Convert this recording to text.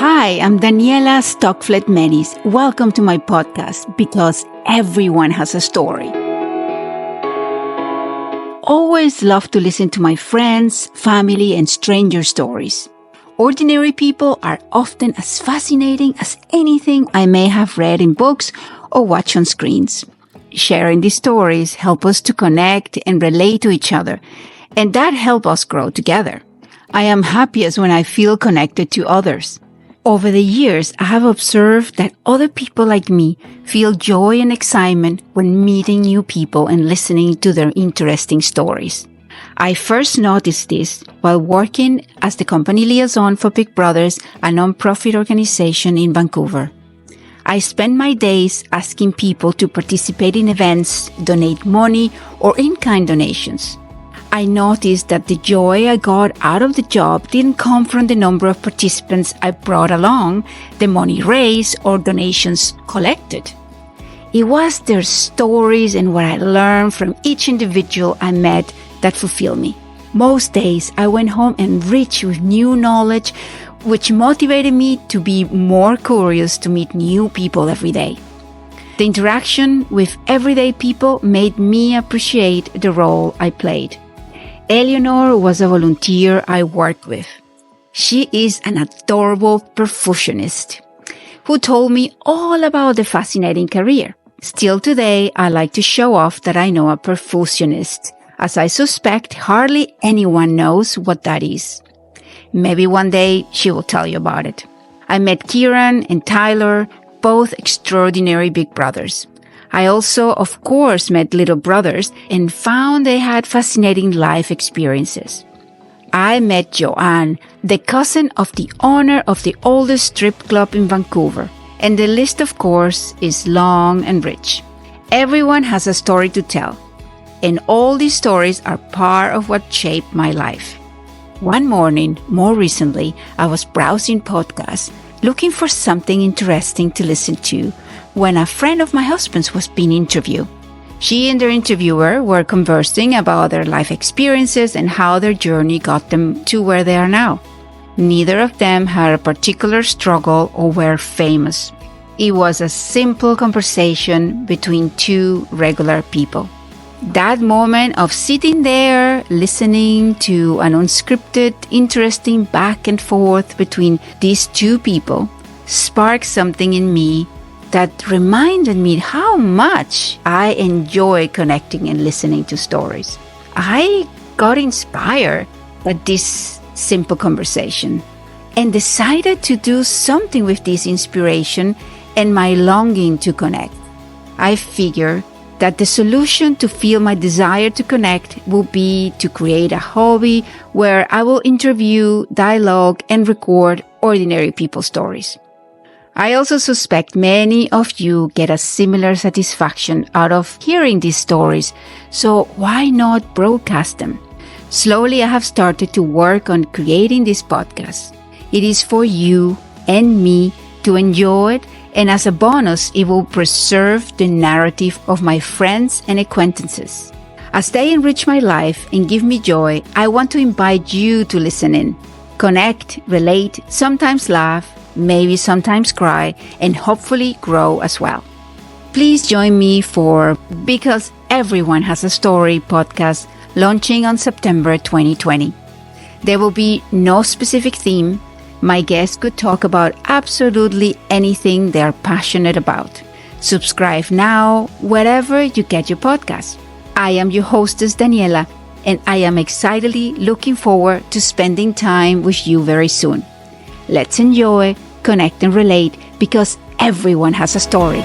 Hi, I'm Daniela Stockfleth-Menis. Welcome to my podcast, because everyone has a story. Always love to listen to my friends, family, and stranger stories. Ordinary people are often as fascinating as anything I may have read in books or watched on screens. Sharing these stories help us to connect and relate to each other, and that helps us grow together. I am happiest when I feel connected to others. Over the years, I have observed that other people like me feel joy and excitement when meeting new people and listening to their interesting stories. I first noticed this while working as the company liaison for Big Brothers, a nonprofit organization in Vancouver. I spend my days asking people to participate in events, donate money, or in-kind donations. I noticed that the joy I got out of the job didn't come from the number of participants I brought along, the money raised, or donations collected. It was their stories and what I learned from each individual I met that fulfilled me. Most days, I went home enriched with new knowledge, which motivated me to be more curious to meet new people every day. The interaction with everyday people made me appreciate the role I played. Eleanor was a volunteer I worked with. She is an adorable percussionist who told me all about the fascinating career. Still today, I like to show off that I know a percussionist, as I suspect hardly anyone knows what that is. Maybe one day she will tell you about it. I met Kieran and Tyler, both extraordinary big brothers. I also, of course, met little brothers and found they had fascinating life experiences. I met Joanne, the cousin of the owner of the oldest strip club in Vancouver. And the list, of course, is long and rich. Everyone has a story to tell. And all these stories are part of what shaped my life. One morning, more recently, I was browsing podcasts, looking for something interesting to listen to, when a friend of my husband's was being interviewed. She and their interviewer were conversing about their life experiences and how their journey got them to where they are now. Neither of them had a particular struggle or were famous. It was a simple conversation between two regular people. That moment of sitting there, listening to an unscripted, interesting back and forth between these two people, sparked something in me that reminded me how much I enjoy connecting and listening to stories. I got inspired by this simple conversation and decided to do something with this inspiration and my longing to connect. I figure that the solution to feel my desire to connect will be to create a hobby where I will interview, dialogue, and record ordinary people's stories. I also suspect many of you get a similar satisfaction out of hearing these stories, so why not broadcast them? Slowly, I have started to work on creating this podcast. It is for you and me to enjoy it, and as a bonus, it will preserve the narrative of my friends and acquaintances. As they enrich my life and give me joy, I want to invite you to listen in, connect, relate, sometimes laugh, maybe sometimes cry, and hopefully grow as well. Please join me for Because Everyone Has a Story podcast, launching on September 2020. There will be no specific theme. My guests could talk about absolutely anything they are passionate about. Subscribe now wherever you get your podcasts. I am your hostess, Daniela, and I am excitedly looking forward to spending time with you very soon. Let's enjoy, connect, and relate, because everyone has a story.